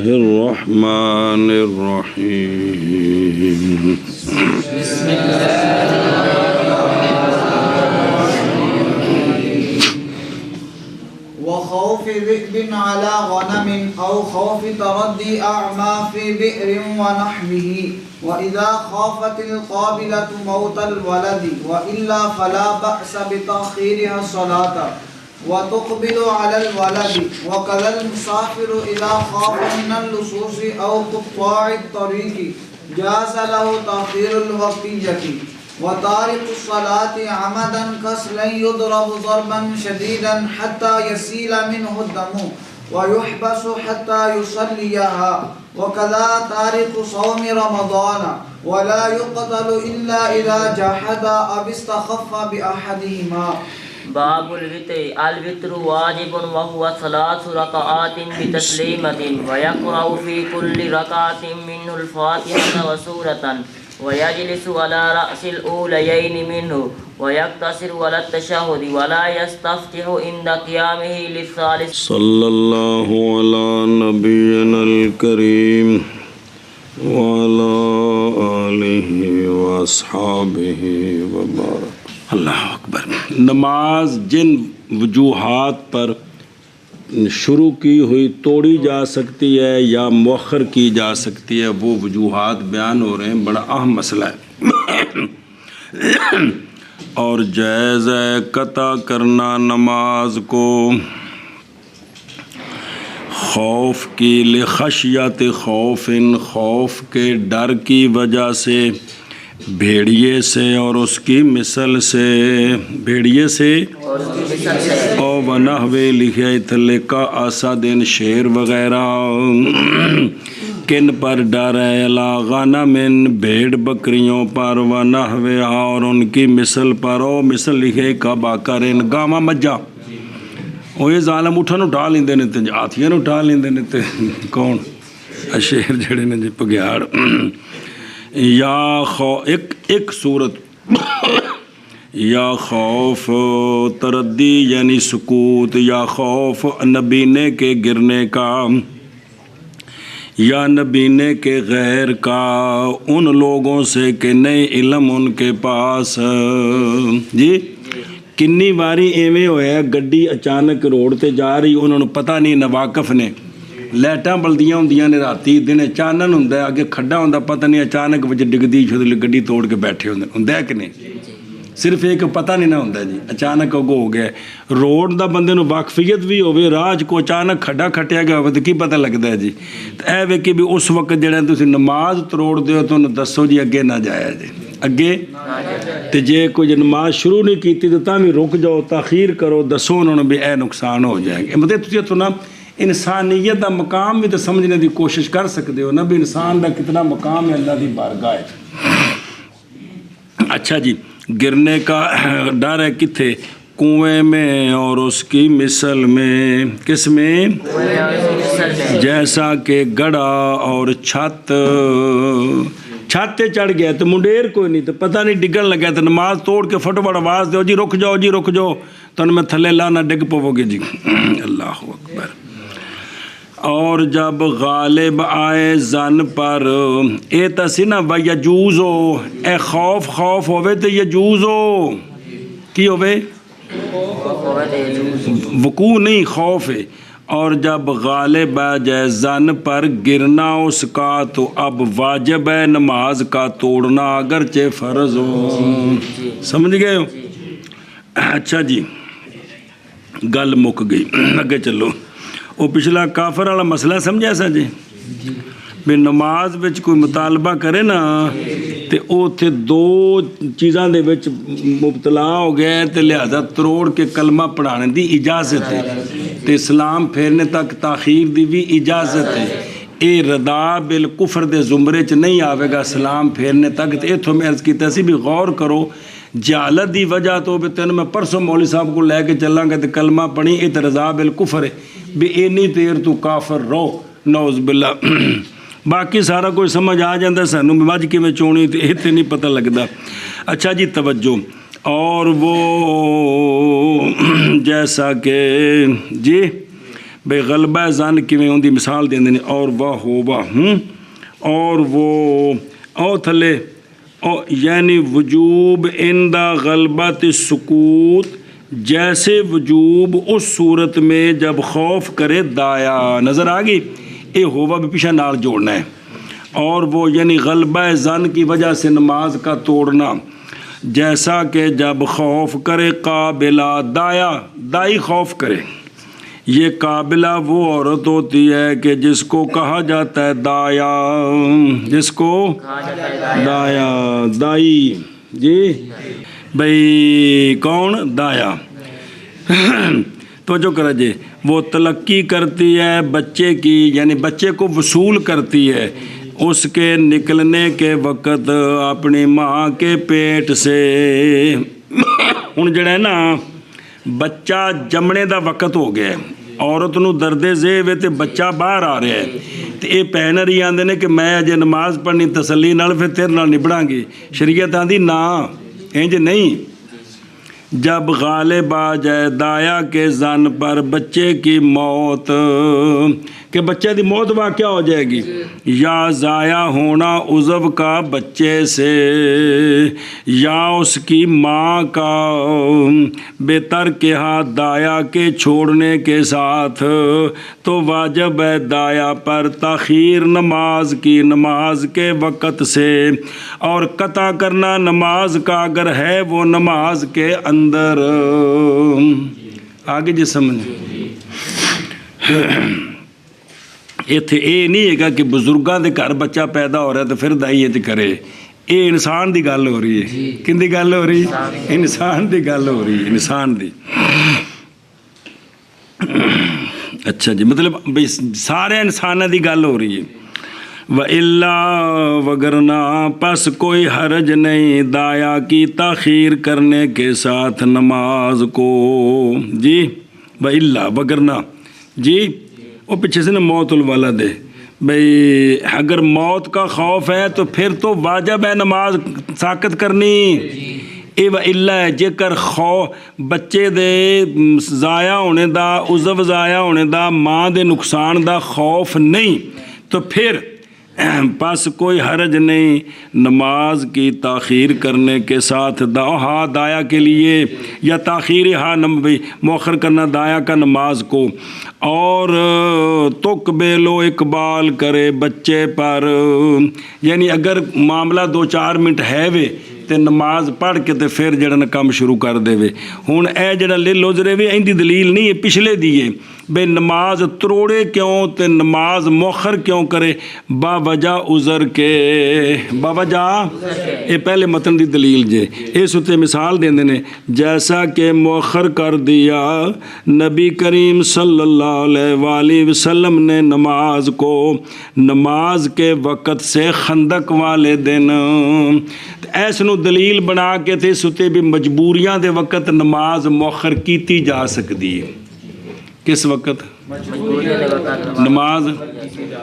الرحمن الرحيم وخوف ذئب على غنم أو خوف تردي أعمى في بئر ونحوه وإذا خافت القابلة موت الولد وإلا فلا بأس بتأخيرها الصلاة وتقبل على الولد وكذا المسافر إذا خاف من اللصوص أو قطاع الطريق جاز له تأخير الوقتية وتارك الصلاة عمدا كسلا يضرب ضربا شديدا حتى يسيل منه الدم ويحبس حتى يصليها وكذا تارك صوم رمضان ولا يقتل إلا إذا جحد أو استخف بأحدهما. باب الوتر. الوتر واجب وهو 3 ركعات بتسليمة ويقرأ في كل ركعة منه الفاتحة وسورة ويجلس على رأس الأوليين منه ويقتصر على التشهد ولا يستفتح عند قيامه للثالث. صلى الله على نبينا الكريم وعلى آلہ واصحابہ وبارک. اللہ اکبر. نماز جن وجوہات پر شروع کی ہوئی توڑی جا سکتی ہے یا مؤخر کی جا سکتی ہے وہ وجوہات بیان ہو رہے ہیں. بڑا اہم مسئلہ ہے اور جائز ہے قطع کرنا نماز کو خوف کی لخشیت خوف خوف کے ڈر کی وجہ سے بھیڑیے سے اور اس کی مثل سے بھیڑیے سے اور ونحوے لکھے تھلے کا آسادین شیر وغیرہ. کن پر ڈر ہے؟ علی غنم بھیڑ بکریوں پر ونحوے اور ان کی مثل پر. او مثل لکھے کا باکرین گاواں مجھا وہ یہ ظالم اٹھن اٹھا لیندے نے تے ہاتھیاں نوں اٹھا لیندے نے تے کون شیر جڑے نے جی پگیاڑ. یا ایک صورت یا خوف تردی یعنی سکوت یا خوف نبینے کے گرنے کا یا نبینے کے غیر کا ان لوگوں سے کہ نئے علم ان کے پاس. جی کنی واری ایویں ہویا گڈی اچانک روڈ تے جا رہی انہوں نے پتہ نہیں نواقف نے لائٹاں بلدیاں ہوندیاں نے راتی دن چانن ہوندا ہے اگے کھڈا ہوندا پتہ نہیں اچانک وچ ڈگدی گڈی توڑ کے بیٹھے ہوندا ہے کہ نہیں. صرف ایک پتہ نہیں نہ ہوندا جی اچانک اگو ہو گیا روڈ دا بندے نوں واقفیت بھی ہوے راہ کو اچانک کھڈا کھٹیا گیا ہوے تے کی پتہ لگدا ہے جی. تے اے وے کہ بھی اس وقت جڑا تسی نماز تروڑ دیو تو دسو جی اگے نہ جایا جی اگے تے جے کوئی نماز شروع نہیں کیتی تو تاں بھی رک جاؤ تاخیر کرو دسو انہوں نے بھی اے نقصان ہو جائے گا. مطلب تسی تو نا انسانیت دا مقام بھی تو سمجھنے دی کوشش کر سکتے ہو نا بھی انسان دا کتنا مقام ہے اللہ دی بارگاہ. اچھا جی گرنے کا ڈر ہے کتھے؟ کنویں میں اور اس کی مثل میں. کس میں؟ جیسا کہ گڑھا اور چھت چڑھ گیا تو منڈیر کوئی نہیں تو پتہ نہیں ڈگن لگا تو نماز توڑ کے فٹوفٹ آواز دو جی رک جاؤ تو میں تھلے لانا ڈگ پو گے جی. اللہ اکبر. اور جب غالب آئے زن پر اے تسی نا و یجوز ہو اے خوف ہوئے تو یجوز ہو کی ہوئے وقوع نہیں خوف ہے. اور جب غالب آ جائے زن پر گرنا اس کا تو اب واجب ہے نماز کا توڑنا اگرچہ فرض ہو. سمجھ گئے ہو؟ اچھا جی گل مک گئی اگے چلو. وہ پچھلا کافر والا مسئلہ سمجھا سا جی بھی نماز وچ کوئی مطالبہ کرے نا تے او تے 2 چیزاں دے وچ مبتلا ہو گیا تے لہذا تروڑ کے کلمہ پڑھانے دی اجازت ہے تے اسلام پھیرنے تک تاخیر دی بھی اجازت ہے. اے ردا بالکفر دے زمرے چ نہیں آوے گا اسلام پھیرنے تک. تے ایتھوں میں عرض کیتا سی بھی غور کرو جہالت دی وجہ تو بھی تینوں میں پرسوں مولوی صاحب کو لے کے چلاں گا تے کلمہ پڑھی اے تے رضا بالکفر ہے بھی اینی دیر تو کافر رہو نعوذ باللہ. باقی سارا کوئی سمجھ آ جاتا سانوں مجھ کے میں چونی تے اے تے نہیں پتہ لگتا. اچھا جی توجہ. اور وہ جیسا کہ جی بھئی غلبہ زن کیویں اون دی مثال دیندے نے اور واہ ہوبا اور وہ او تھلے او یعنی وجوب اندہ غلبت سکوت جیسے وجوب اس صورت میں جب خوف کرے دایا. نظر آ گئی؟ اے ہوبا بھی پیچھے نال جوڑنا ہے. اور وہ یعنی غلبہ زن کی وجہ سے نماز کا توڑنا جیسا کہ جب خوف کرے قابلہ دایا دائی خوف کرے. یہ قابلہ وہ عورت ہوتی ہے کہ جس کو کہا جاتا ہے دایا, جس کو دایا دائی جی بھئی کون دایا تو جو کرا جی وہ تلقی کرتی ہے بچے کی یعنی بچے کو وصول کرتی ہے اس کے نکلنے کے وقت اپنی ماں کے پیٹ سے. ہن جڑا ہے نا بچہ جمنے دا وقت ہو گیا عورت نو درد ذیب ہے تے بچہ باہر آ رہا ہے تے اے پہنر ہی آندے نے کہ میں اجے نماز پڑھنی تسلی نال پھر تیرے نال نبڑاں گی. شریعت آندی نا انج نہیں. جب غالب آ جائے دایا کے زن پر بچے کی موت کہ بچے دی موت واقع ہو جائے گی یا ضائع ہونا عضو کا بچے سے یا اس کی ماں کا بے ترکہا دایا کے چھوڑنے کے ساتھ تو واجب ہے دایا پر تاخیر نماز کی نماز کے وقت سے اور قطع کرنا نماز کا اگر ہے وہ نماز کے اندر. آگے جی سمجھ ਇੱਥੇ ਇਹ ਨਹੀਂ ਹੈਗਾ ਕਿ ਬਜ਼ੁਰਗਾਂ ਦੇ ਘਰ ਬੱਚਾ ਪੈਦਾ ਹੋ ਰਿਹਾ ਤੇ ਫਿਰ ਦਾਈ ਇਹ ਕਰੇ. ਇਹ ਇਨਸਾਨ ਦੀ ਗੱਲ ਹੋ ਰਹੀ ਹੈ. ਕਿਹਦੀ ਗੱਲ ਹੋ ਰਹੀ? ਇਨਸਾਨ ਦੀ ਗੱਲ ਹੋ ਰਹੀ ਹੈ, ਇਨਸਾਨ ਦੀ. ਅੱਛਾ ਜੀ ਮਤਲਬ ਬਈ ਸਾਰੇ ਇਨਸਾਨਾਂ ਦੀ ਗੱਲ ਹੋ ਰਹੀ ਹੈ. وَإِلَّا وَگرنا پس کوئی حرج نہیں دایا کی تاخیر کرنے کے ساتھ نماز کو. جی وَإِلَّا وَگرنا جی وہ پیچھے سے نا موت الولد ہے بھئی اگر موت کا خوف ہے تو پھر تو واجب ہے نماز ساکت کرنی. اے وَإِلَّا ہے جੇਕਰ بچے دے ضائع ہونے دا عضو ضائع ہونے دا ماں دے نقصان دا خوف نہیں تو پھر پس کوئی حرج نہیں نماز کی تاخیر کرنے کے ساتھ دایا کے لیے یا تاخیر مؤخر کرنا دایا کا نماز کو. اور تقبلو اقبال کرے بچے پر یعنی اگر معاملہ 2-4 منٹ ہے وے تے نماز پڑھ کے تے پھر جڑا کام شروع کر دے وے. ہن اے جڑا لوزرے وے ایندی دلیل نہیں ہے پچھلے دیے بے نماز تروڑے کیوں تے نماز مؤخر کیوں کرے با وجہ عذر کے با وجہ اے پہلے متن دی دلیل جے. اس اتے مثال دیندے نے جیسا کہ مؤخر کر دیا نبی کریم صلی اللہ علیہ وآلہ وسلم نے نماز کو نماز کے وقت سے خندق والے دن. ایس نو دلیل بنا کے تھے ستے بھی مجبوریاں دے وقت نماز مؤخر کیتی جا سکتی ہے. کس وقت نماز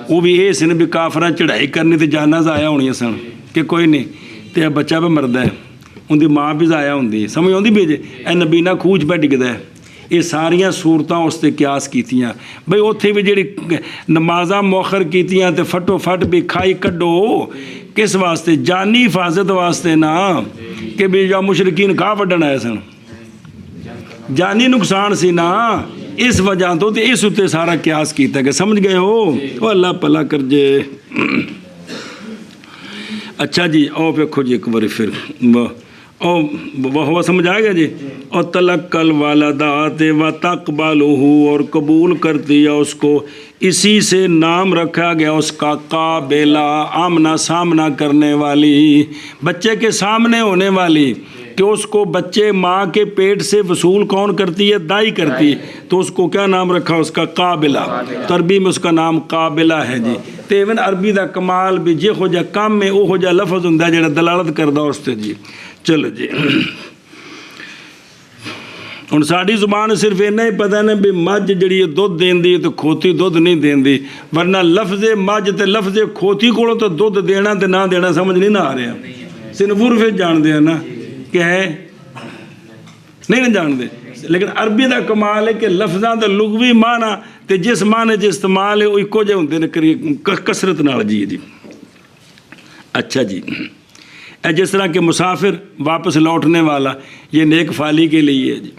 وہ بھی یہ سن بھی کافراں چڑھائی کرنی تے جانا ضائع ہونی سن کہ کوئی نہیں تے بچہ پہ مردا ہے ان دی ماں بھی ضائع ہوندی. سمجھ آندی بھی جے اے نبینا خوج پہ ڈگدا ہے. یہ ساریاں صورتاں اس تے قیاس کیتیاں بھئی اوتھے بھی جڑی نمازاں مؤخر کیتیاں تے فٹو فٹ بھی کھائی کڈو کس واسطے جانی حفاظت واسطے نا کہ بھی یا مشرکین کھا وڈن آئے سن جانی نقصان سی نا اس وجہ تو اس اتے سارا قیاس کیتا کہ سمجھ گئے ہو وہ اللہ پلا کر جے. اچھا جی او پھو جی ایک بار پھر وہ سمجھ آئے گا جی. اور تلقل والدات و تقبلہ اور قبول کر دیا اس کو اسی سے نام رکھا گیا اس کا قابلہ آمنا سامنا کرنے والی بچے کے سامنے ہونے والی کہ اس کو بچے ماں کے پیٹ سے وصول کون کرتی ہے دائی کرتی ہے تو اس کو کیا نام رکھا اس کا قابلہ. تو عربی میں اس کا نام قابلہ ہے جی. تو ایون عربی دا کمال بھی جے ہو جا کام میں وہ ہو جا لفظ ہوں جڑا دلالت کردہ اس تے جی. چلو جی ہن ساڈی زبان صرف اینا ہی پتہ نا بھی مجھ جڑی دودھ دیندی تو کھوتی دودھ نہیں دیندی ورنہ لفظ مجھ تے لفظ کھوتی کولوں تو دودھ دینا تے نہ دینا سمجھ نہیں نہ آ رہا. صرف عرف جان دے نا کہ ہے نہیں نہ جان دے لیکن عربی دا کمال ہے کہ لفظاں دا لغوی معنی تے جس معنی چ استعمال ہے وہ ایکو جہے ہوندے نے کثرت نال جی جی۔ اچھا جی، اے جس طرح کہ مسافر واپس لوٹنے والا، یہ نیک فعلی کے لیے ہے جی۔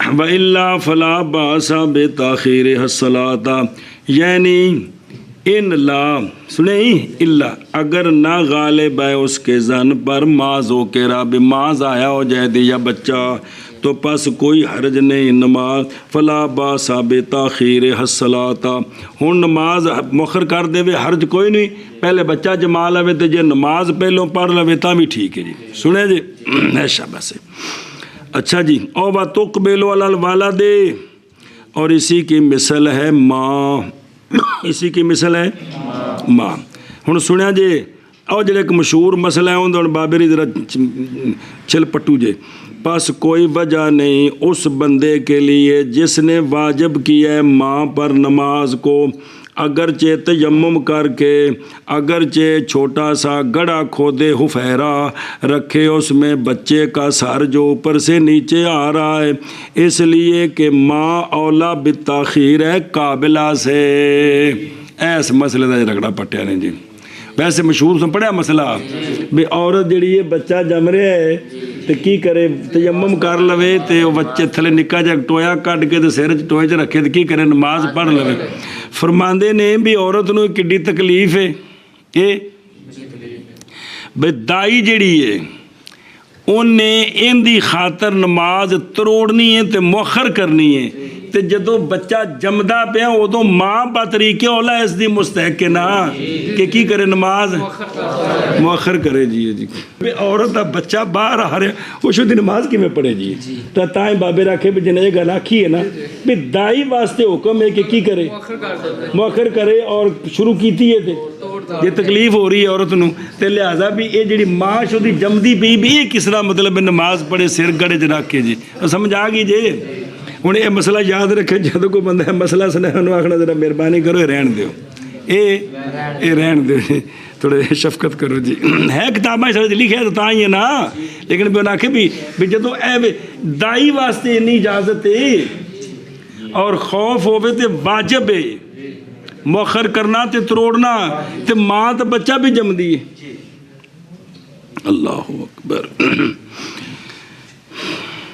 وَإِلَّا فَلَا بَأْسَ بِتَأْخِيرِ الصَّلَاةَ، یعنی ان لا سنیں اللہ اگر نہ غالب ہے اس کے زن پر ماض ہو کے رب ماض آیا ہو جائے دے یا بچہ تو پس کوئی حرج نہیں نماز فلا باس بتاخیر الصلاۃ، ہن نماز مؤخر کر دے وے حرج کوئی نہیں، پہلے بچہ جما لوے تے جے نماز پہلوں پڑھ لوے تاں بھی ٹھیک ہے جی۔ سنے جی شاباش۔ اچھا جی، او وتقبل علی الوالد، اور اسی کی مثل ہے ماں، اسی کی مثل ہے ماں۔ ہن سنیا جے او جڑا ایک مشہور مسئلہ ہے اون بابری ذرا چل پٹو جے، پس کوئی وجہ نہیں اس بندے کے لیے جس نے واجب کیا ہے ماں پر نماز کو، اگرچہ تیمم کر کے، اگرچہ چھوٹا سا گڑھا کھودے حفیرہ رکھے اس میں بچے کا سر جو اوپر سے نیچے آ رہا ہے، اس لیے کہ ماں اولا بالتاخیر ہے قابلہ سے۔ ایس مسئلے کا رگڑا پٹیا نے جی، ویسے مشہور سن پڑھیا مسئلہ بھی عورت جڑی ہے بچہ جم رہا ہے تو کی کرے، تیمم کر لوے تو بچے تھلے نکا جا ٹویا کٹ کے تو سر ٹوئے چ رکھے تو کی کرے نماز پڑھ لوے۔ فرماندے نے بھی عورت نو کڈی تکلیف ہے یہ بھئی دائی جڑی ہے انہیں ان دی خاطر نماز تروڑنی ہے تے مؤخر کرنی ہے، تے جدو بچہ جمدا پیا ادو ماں بطریقے اولا اس دی مستحق ہے نا کہ کی کرے نماز مؤخر کرے جی جی۔ عورت دا بچہ باہر آ رہا وہ شدی نماز کی میں پڑھے جی، تو تائیں بابے رکھے بھی جنہیں یہ گل آکھی ہے نا بھی دائی واسطے حکم ہے کہ کی کرے مؤخر کرے، اور شروع کیتی ہے تے یہ تکلیف ہو رہی ہے عورت نو، تے لہذا بھی یہ جڑی ماں شدی جمدی پی بھی یہ کس طرح مطلب نماز پڑھے سر گڑے چ رکھ کے جی، سمجھ آ گئی جی۔ ہوں یہ مسئلہ یاد رکھے جب کوئی بندہ مسئلہ سنے انہوں آخنا ذرا مہربانی کرو یہ رہن دیو، یہ رہن دیو، تھوڑے شفقت کرو جی۔ ہے کتابیں سارے لکھے تو تاں ہی ہے نا، لیکن بھی انہیں آخے بھی جدو اے دائی واسطے اتنی اجازت ہے اور خوف ہوئے تے واجب ہے مؤخر کرنا تے تروڑنا، تے ماں تے بچہ بھی جم دی ہے۔ اللہ اکبر۔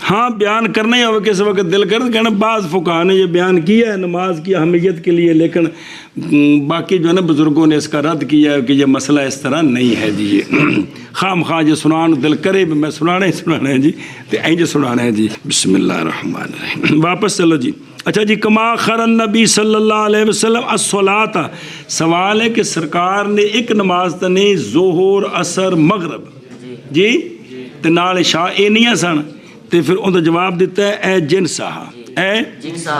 ہاں بیان کرنا ہی ہوگا کس وقت دل کر کہنا، بعض فقہا نے یہ بیان کیا ہے نماز کی اہمیت کے لیے، لیکن باقی جو ہے نا بزرگوں نے اس کا رد کیا ہے کہ یہ مسئلہ اس طرح نہیں ہے جی، خام خواہ جو سنان دل کرے بھی میں سنانا ہی سنانا ہے جی، تو اینج سنانا ہے جی۔ بسم اللہ الرحمن الرحیم، واپس چلو جی۔ اچھا جی، کما خر النبی صلی اللہ علیہ وسلم الصلاۃ، سوال ہے کہ سرکار نے ایک نماز تو نہیں ظہر عصر مغرب جی تے نال عشاء اے نہیں سن، تے پھر ان کا جواب دیتا ہے اے جنس اے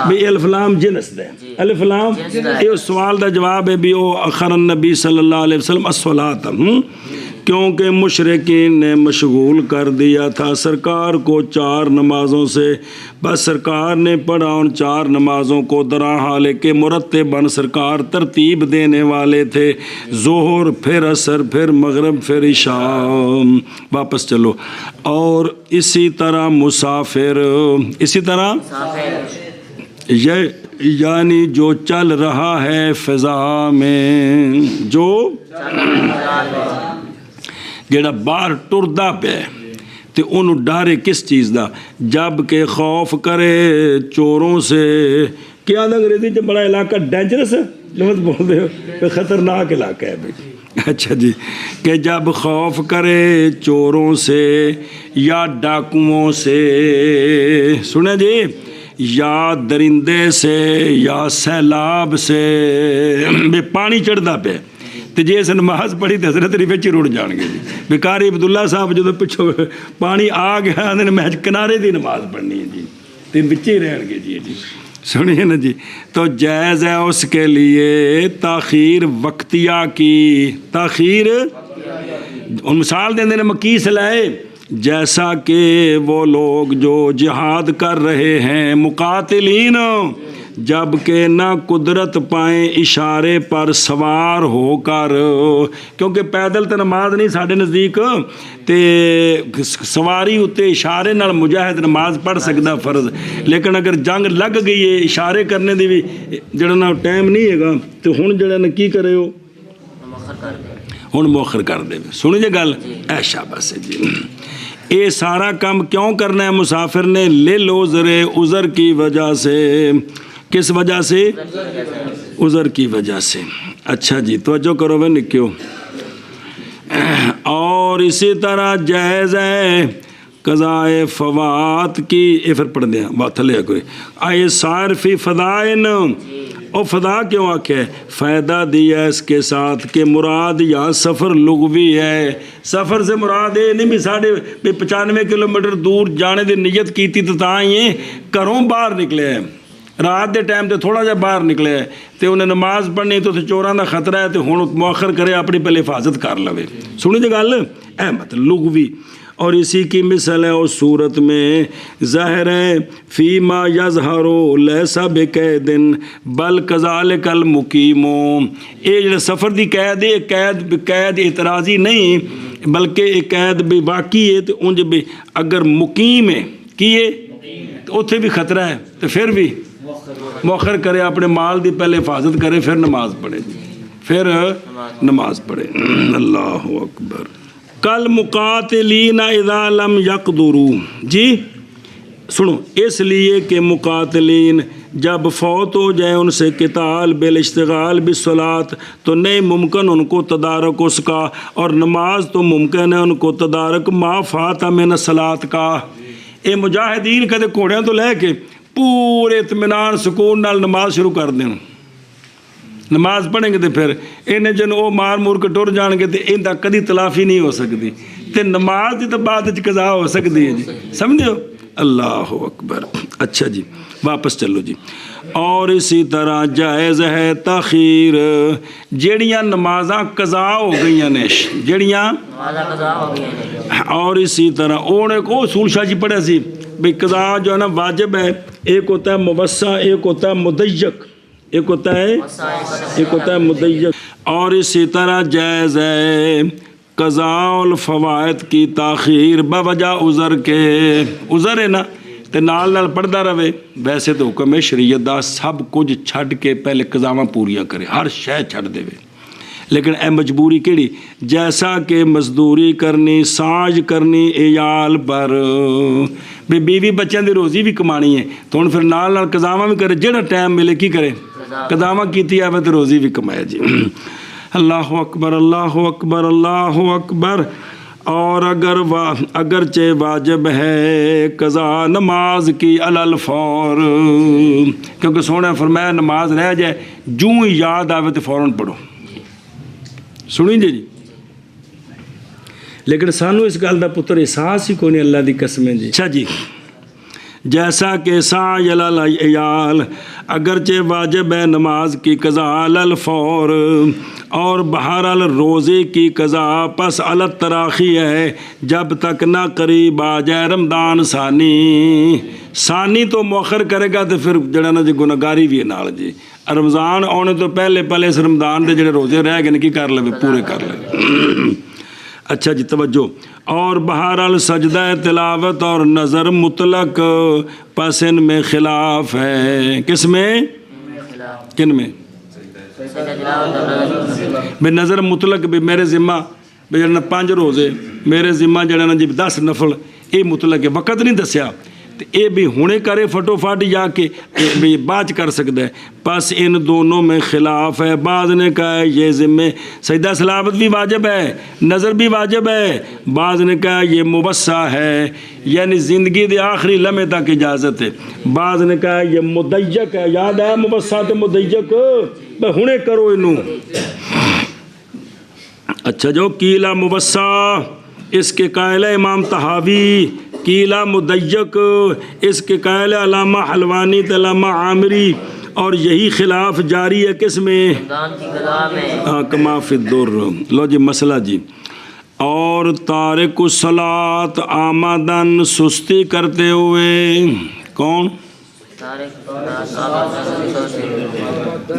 بھی الف لام جنس دے، الف لام یہ سوال دا جواب ہے بھی او اخر النبی صلی اللہ علیہ وسلم الصلاۃ، کیونکہ مشرکین نے مشغول کر دیا تھا سرکار کو 4 نمازوں سے، بس سرکار نے پڑھا ان 4 نمازوں کو درا حال کہ مرتباً سرکار ترتیب دینے والے تھے، ظہر پھر عصر پھر مغرب پھر عشاء۔ واپس چلو۔ اور اسی طرح مسافر، اسی طرح یعنی جو چل رہا ہے فضا میں، جو جڑا باہر ٹردا پیا تے انہوں ڈارے کس چیز دا، جب کہ خوف کرے چوروں سے، کیا انگریزی چ بڑا علاقہ ڈینجرس ہے لفظ بول دے ہو، خطرناک علاقہ ہے بھائی۔ اچھا جی، کہ جب خوف کرے چوروں سے یا ڈاکوؤں سے، سنے جی، یا درندے سے یا سیلاب سے، بے پانی چڑھدا پیا تو جی اس نماز پڑھی تو حضرت وچ ہی رڑ جان گے جی۔ بیکاری عبداللہ صاحب جدو پچھو پانی آ گیا میں کنارے دی نماز پڑھنی ہے جی، تو بچے ہی رہن گے جی۔ سنیے نا جی، تو جائز ہے اس کے لیے تاخیر وقتیہ کی، تاخیر مثال دیں نے مکی سے لائے، جیسا کہ وہ لوگ جو جہاد کر رہے ہیں، مقاتلین جب کہ نہ قدرت پائیں اشارے پر سوار ہو کر، کیونکہ پیدل تو نماز نہیں ساڈے نزدیک، تے سواری اتنے اشارے نال مجاہد نماز پڑھ سکتا فرض، لیکن اگر جنگ لگ گئی ہے اشارے کرنے دی بھی جڑا نا ٹائم نہیں ہے گا تو ہن جڑا نا کی کرے ہو ہن مؤخر کر دے. سنی جی گل، اے شاباش جی. یہ سارا کام کیوں کرنا ہے مسافر نے؟ للعذر، عذر کی وجہ سے. کس وجہ سے؟ عذر کی وجہ سے. اچھا جی توجہ کرو بھائی نکیو. اور اسی طرح جائز ہے قضائے فوات کی. یہ پھر پڑھ دیں بات تھلے کوئی آئے سار فی فدائن. اور فدا کیوں آکھے؟ فائدہ دیا اس کے ساتھ کہ مراد یہاں سفر لغوی ہے. سفر سے مراد یہ نہیں بھی 95 کلومیٹر دور جانے دی نیت کیتی تو تاں یہ گھروں باہر نکلے ہیں، رات دے ٹائم تے تھوڑا جا باہر نکلے ہے تے انہیں نماز پڑھنی تو چوراں دا خطرہ ہے تے ہن مؤخر کرے اپنی پہلے حفاظت کر لوے. سنی جی گل، اے مطلب لغوی. اور اسی کی مثال ہے اس صورت میں ظاہر ہے فیما یظہر لیسا بقید بل کذالک المقیم. یہ جڑا سفر دی قید ہے، قید اعتراضی نہیں بلکہ یہ قید بھی واقعی ہے. تو انج بھی اگر مقیم ہے کی ہے تو اتنے بھی خطرہ ہے تو پھر بھی مؤخر کرے، اپنے مال دی پہلے حفاظت کرے پھر نماز پڑھے، پھر نماز پڑھے. اللہ اکبر. کل مقاتلین اذا لم یقدروا. جی سنو، اس لیے کہ مقاتلین جب فوت ہو جائے ان سے قتال بالاشتغال بالصلاۃ تو نہیں ممکن ان کو تدارک اس کا، اور نماز تو ممکن ہے ان کو تدارک ما فات من الصلاۃ کا. اے مجاہدین کدے گھوڑیاں تو لے کے پورے اطمینان سکون نال نماز شروع کر دیں، نماز پڑھیں گے تو پھر انہیں جن وہ مار مور کے ٹر جان گے تو ان کا کدی تلافی نہیں ہو سکتی. تو نماز کی تو بعد قضا ہو سکتی ہے جی، سمجھے ہو. اللہ اکبر. اچھا جی واپس چلو جی. اور اسی طرح جائز ہے تاخیر جیڑیاں نمازاں قضا ہو گئی نے، جیڑیاں. اور اسی طرح انہیں کو اصول شاہ جی پڑھا سی بھئی قضا جو ہے نا واجب ہے. ایک ہوتا ہے موسع، ایک ہوتا ہے مضیق، ایک ہوتا ہے مضیق. اور اسی طرح جائز ہے قضاء الفوائد کی تاخیر بوجہ عذر کے. عذر ہے نا تو نال نال پڑھتا رہے. ویسے تو حکم ہے شریعت دا سب کچھ چھڈ کے پہلے قضاواں پوریاں کرے، ہر شے چھڈ دے. لیکن اے مجبوری کیڑی؟ جیسا کہ مزدوری کرنی، سانج کرنی عیال پر، بھی بیوی بچوں دی روزی بھی کمانی ہے تو ہن پھر نال نال قضاواں بھی کرے، جہاں ٹائم ملے کی کرے قضاواں کیتی آوے تو روزی بھی کمائے جی. اللہ اکبر، اللہ اکبر، اللہ اکبر. اور اگرچہ واجب ہے قضا نماز کی علی الفور، کیونکہ سونے فرمایا نماز رہ جائے جوں ہی یاد آوے تو فوراً پڑھو. سنی جی. لیکن سانو اس گل دا پتر احساس ہی کوئی نہیں، اللہ دی قسمیں جی. اچھا جی، جیسا کہ سعی علی العیال، اگرچہ واجب ہے نماز کی قضا علی الفور، اور بہرحال روزے کی قضا پس علی التراخی ہے جب تک نہ قریب آ جائے رمضان ثانی تو مؤخر کرے گا تو پھر جڑا نا جی گناہگاری بھی ہے نال جی. رمضان آنے تو پہلے اس رمضان دے جڑے روزے رہ گئے کی کر لے، پورے کر لے. اچھا جی توجہ. اور بہرحال سجدہ تلاوت اور نظر مطلق پس ان میں خلاف ہے. کس میں؟ کن میں؟ بے نظر مطلق بھی میرے ذمہ بے جڑا 5 روزے میرے ذمہ جڑا نا جی 10 نفل، یہ مطلق ہے. وقت نہیں دسیا تو یہ بھی ہونے کرے فٹو فٹ جا کے بھی بعد کر سکتا ہے. پس ان دونوں میں خلاف ہے. بعض نے کہا ہے یہ ذمے سجدہ تلاوت بھی واجب ہے، نظر بھی واجب ہے. بعض نے کہا یہ موسع ہے، یعنی زندگی دے آخری لمحے تک اجازت ہے. بعض نے کہا یہ مضیق ہے. یاد ہے موسع تے مضیق بھائی ہونے کرو انہوں. اچھا جو کیلا موسع اس کے قائل ہے امام طحاوی، کیلا مضیق اس کے قائل ہے علامہ حلوانی علامہ عامری. اور یہی خلاف جاری ہے کس میں؟ کما فی الدر. لو جی مسئلہ جی. اور تارک الصلاۃ آمدن سستی کرتے ہوئے، کون؟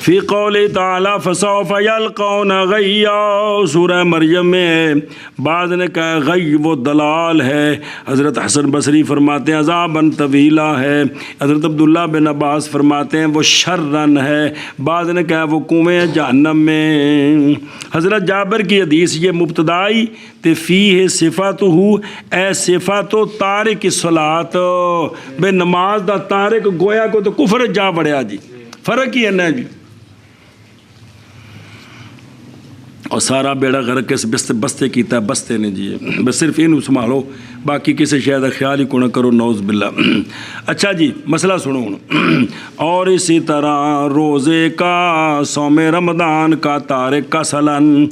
فی قول تعالی فسوف یلقون غیا، سورہ مریم میں ہے، بعض نے کہا غی وہ دلال ہے، حضرت حسن بصری فرماتے ہیں عذاباً طویلا ہے، حضرت عبداللہ بن عباس فرماتے ہیں وہ شرن ہے، بعض نے کہا وہ کنویں جہنم میں۔ حضرت جابر کی حدیث یہ مبتدائی تے فیہ صفاتہ اے صفات تارک الصلاۃ، بے نماز دا تارک گویا کو تو کفر جا بڑھیا جی، فرق ہی ہے نا جی، اور سارا بیڑا غرق کے بستے کیتا ہے، بستے نے جی، بس صرف انہوں سنبھالو، باقی کسی شاید خیال ہی کو نہ کرو، نعوذ باللہ۔ اچھا جی مسئلہ سنو ہوں، اور اسی طرح روزے کا صوم رمضان کا تارک کا سلن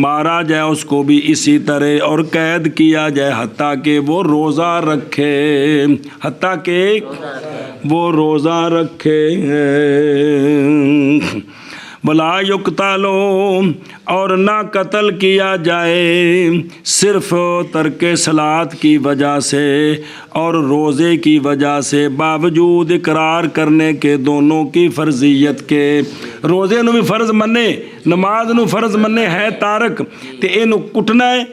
مارا جائے اس کو بھی اسی طرح، اور قید کیا جائے حتیٰ کہ وہ روزہ رکھے، حتیٰ کہ وہ روزہ رکھے، ولا یقتلو، اور نہ قتل کیا جائے صرف ترک صلاۃ کی وجہ سے اور روزے کی وجہ سے، باوجود اقرار کرنے کے دونوں کی فرضیت کے، روزے نو بھی فرض منے، نماز نو فرض منے ہے تارک، تے اینو کٹنا ہے،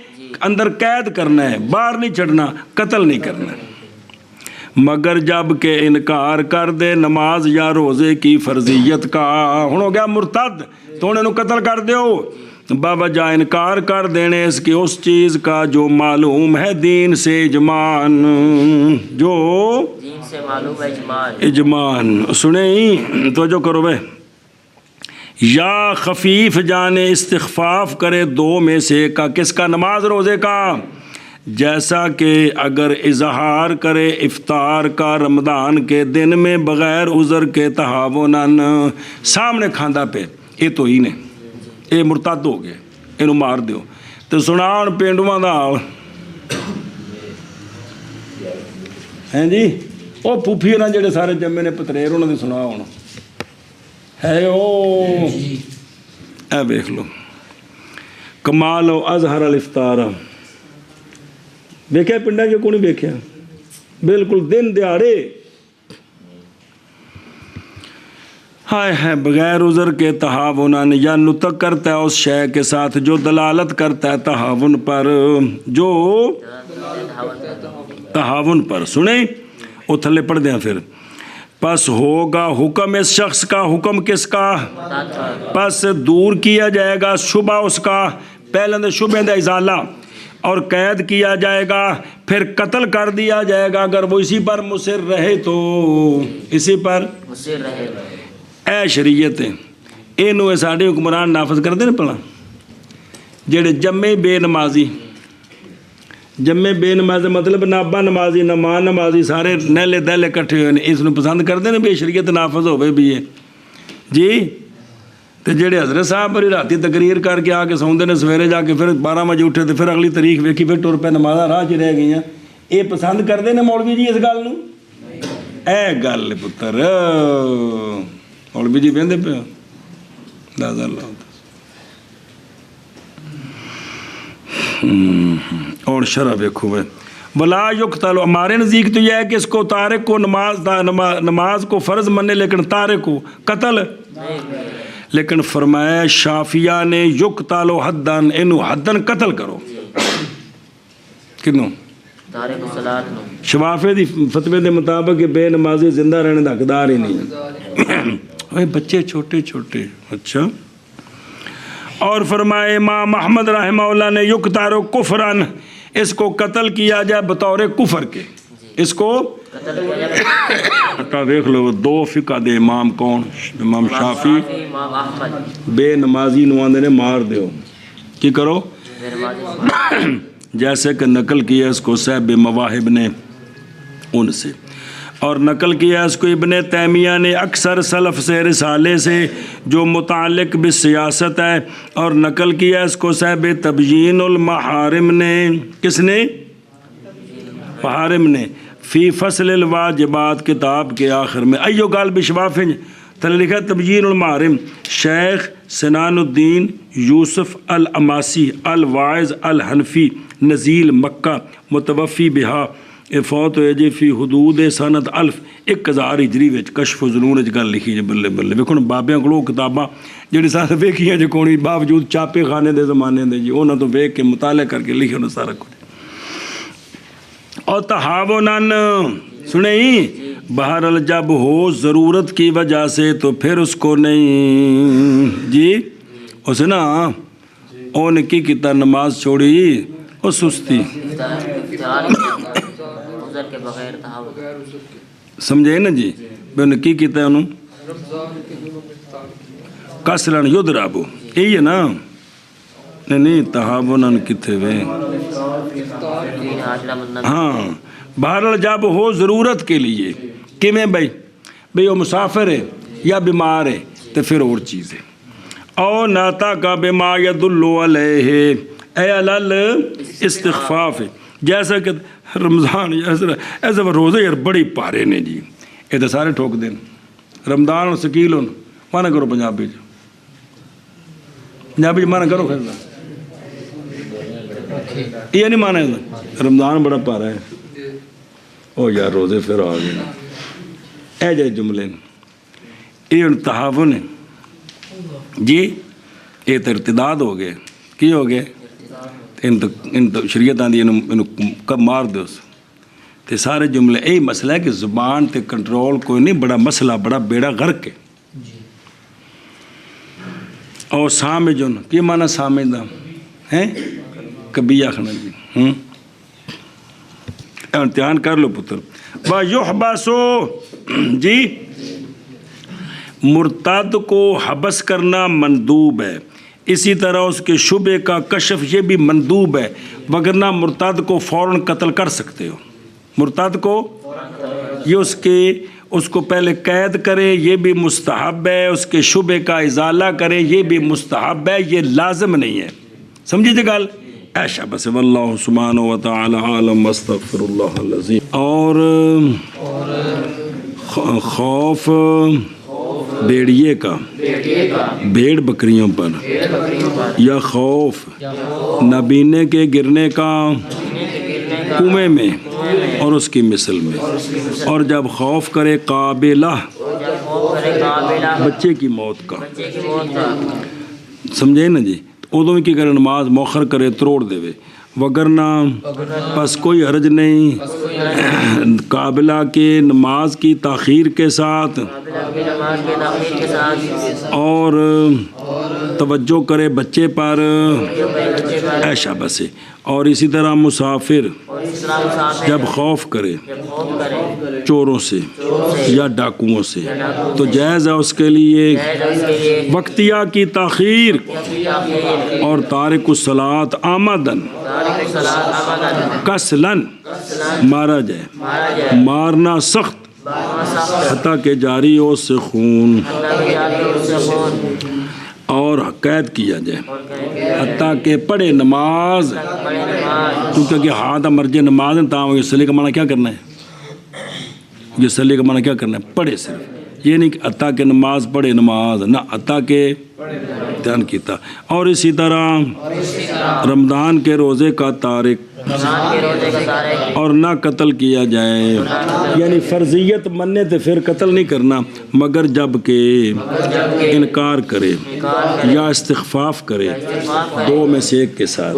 اندر قید کرنا ہے، باہر نہیں چڑھنا، قتل نہیں کرنا ہے، مگر جب کہ انکار کر دے نماز یا روزے کی فرضیت کا، ہن ہو گیا مرتد تو انہوں قتل کر دیو، بوجہ انکار کر دینے اس کی اس چیز کا جو معلوم ہے دین سے اجمان، جو دین سے معلوم ہے اجمان، اجمان سنیں تو جو کرو بے، یا خفیف جانے استخفاف کرے دو میں سے کا، کس کا؟ نماز روزے کا، جیسا کہ اگر اظہار کرے افطار کا رمضان کے دن میں بغیر عذر کے تہاوناً، سامنے کھاندہ پہ یہ تو ہی نے یہ مرتد ہو گئے، انہوں مار دیو، تو سناؤں پینڈواں دا ہیں جی، وہ پھوپھی نا جڑے سارے جمے نے پتریر انہوں نے سناؤں ہے، او اے بیکھ لو کمال و اظہر الافطار، ویکھیا پنڈا کے کو نہیں ویکھیا، بالکل دن دیہڑے، ہائے ہے بغیر عذر کے تہاوناً، یا نطق کرتا ہے اس شے کے ساتھ جو دلالت کرتا ہے تہاون پر، جو تہاون پر، سنیں وہ تھلے پڑھ دیں پھر، پس ہوگا حکم اس شخص کا، حکم کس کا؟ پس دور کیا جائے گا شبہ اس کا، پہلے شبہ دا ازالہ، اور قید کیا جائے گا، پھر قتل کر دیا جائے گا اگر وہ اسی پر مصر رہے تو، اسی پر مصر رہے، اے شریعت اینو ساڈے حکمران نافذ کر دے نا پلا، جڑے جمے بے نمازی، جمے بے نمازی مطلب نہ ابا نمازی نہ ماں نمازی، سارے نیلے دہلے کٹھے ہوئے ہیں، اس نو پسند کرتے ہیں بھی شریعت نافذ ہوئے بھی ہے جی، تو جڑے حضرت صاحب بڑی راتی تقریر کر کے آ کے سوندے نے، سویرے جا کے پھر 12 بجے اٹھے تو پھر اگلی تاریخ ویکھی، پھر ٹر پہ نمازاں راہ چ رہ گئی ہیں، یہ پسند کرتے ہیں مولوی جی اس گل نو؟ اے گل پتر مولوی جی بہندے پہ دادا اللہ، اور شرح ویکھو ہے ولا یقتل، ہمارے نزدیک تو یہ ہے کہ اس کو تارک کو نماز کو فرض منے لیکن تارک کو قتل، لیکن فرمایا شافیہ نے یقتل حدن، انہوں حدن قتل کرو، کنوں؟ تارک الصلاۃ نو، شفافے دی فتوے دے مطابق بے نمازی زندہ رہنے دا حقدار ہی نہیں، اوے بچے چھوٹے چھوٹے، اچھا۔ اور فرمائے امام احمد رحمہ اللہ نے یقتل کفرن، اس کو قتل کیا جائے بطور کفر کے، اس کو قتل کیا جائے، دیکھ لو دو فقہ دے امام کون؟ امام شافعی، امام احمد، بے نمازی نواندے نے مار دیو، کی کرو؟ بے نمازی، جیسے کہ نقل کیا اس کو صاحب مواہب نے ان سے، اور نقل کیا اس کو ابن تیمیہ نے اکثر سلف سے رسالے سے جو متعلق بالسیاست ہے، اور نقل کیا اس کو صاحب تبیین المحارم نے، کس نے؟ محارم نے، فی فصل الواجبات کتاب کے آخر میں، ایو گال بشواف تل لکھا تبیین المحارم، شیخ سنان الدین یوسف العماسی الواعظ الحنفی نزیل مکہ متوفی بہا ਇਹ ਫੌਤ ਹੋਏ ਜੀ ਫੀ ਹਦੂਦ ਸਨਤ 1000 ਹਿਜਰੀ ਵਿੱਚ ਕਸ਼ਫ ਜ਼ਨੂਨ 'ਚ ਗੱਲ ਲਿਖੀ ਜੇ ਬੱਲੇ ਬੱਲੇ। ਵੇਖੋ ਹੁਣ ਬਾਬਿਆਂ ਕੋਲੋਂ ਕਿਤਾਬਾਂ ਜਿਹੜੀ ਸਾਰੇ ਵੇਖੀਆਂ ਜੇ ਕੋਣੀ ਬਾਵਜੂਦ ਚਾਪੇ ਖਾਨੇ ਦੇ ਜ਼ਮਾਨੇ ਦੇ ਜੀ, ਉਹਨਾਂ ਤੋਂ ਵੇਖ ਕੇ ਮੁਤਾਲੇ ਕਰਕੇ ਲਿਖਿਆ ਉਹਨਾਂ ਸਾਰਾ ਕੁਝ। اور تحاونن سنیں بہرحال جب ہو ضرورت کی وجہ سے تو پھر اس کو نہیں جی اسے نا او نے کی کتا نماز چھوڑی اور سستی سمجھے نا جی بے انہیں کی کتا انہوں کسلن یدرابو یہی ہے نا نہیں تحاونن کتے وے ہاں بہرحال جب ہو ضرورت کے لیے کہ میں بھائی وہ مسافر ہے یا بیمار ہے تو پھر اور چیز ہے او ناتا کا بما یدل علیہ اے علل استخفاف ہے جیسا کہ رمضان ایسا روزے یار بڑی پارے نے جی یہ تو سارے ٹھوک دیں رمضان اور سکیل ہوں مانا کرو پنجابی مانا کرو خیر یہ نہیں مانا ہے رمضان بڑا پارا ہے او یار روزے پھر آ گئے اے جائے جملے یہ تحاون ہے جی یہ تو ارتداد ہو گئے کی ہو گئے ان تو شریعت آدھی کب مار دو تو سارے جملے یہی مسئلہ ہے کہ زبان تے کنٹرول کوئی نہیں بڑا مسئلہ بڑا بیڑا غرق ہے اور سامجن کی مانا سامجدہ ہیں کبھی آخنا جی امتحان کر لو پتر وَيُحْبَسُ جی مرتد کو حبس کرنا مندوب ہے اسی طرح اس کے شبے کا کشف یہ بھی مندوب ہے وگرنہ مرتد کو فوراً قتل کر سکتے ہو مرتد کو یہ اس کو پہلے قید کرے یہ بھی مستحب ہے اس کے شبے کا ازالہ کرے یہ بھی مستحب ہے یہ لازم نہیں ہے سمجھی جی گل ایشا بس واللہ سبحانہ وتعالی عالم واستغفر اللہ العظیم اور خوف بیڑیے کا بھیڑ بکریوں پر یا خوف نبینے کے گرنے کا کنویں میں اور اس کی مثل میں اور جب خوف کرے قابلہ بچے کی موت کا سمجھے نا جی ادو کی کرے نماز موخر کرے تروڑ دے وگرنہ پس کوئی حرج نہیں قابلہ کے نماز کی تاخیر کے ساتھ اور توجہ کرے بچے پر ایشا بسے اور اسی طرح مسافر جب خوف کرے چوروں سے یا ڈاکوؤں سے تو جائز ہے اس کے لیے وقتیہ کی تاخیر اور تارک الصلاۃ آمدن کسلن مارا جائے مارنا سخت حتیٰ کہ جاری ہو اس سے خون اور قید کیا جائے حتیٰ کہ پڑھے نماز کیونکہ ہاتھ مرجے نماز تاہم یہ صلی کا معنی کیا کرنا ہے یہ صلی کا معنی کیا کرنا ہے پڑھے صرف یہ نہیں کہ حتیٰ کہ نماز پڑھے نماز نہ حتیٰ کہ دھیان کیتا اور اسی طرح رمضان کے روزے کا تارک اور نہ قتل کیا جائے یعنی فرضیت مننے تو پھر قتل نہیں کرنا مگر جب کہ انکار کرے یا استخفاف کرے دو میں سے ایک کے ساتھ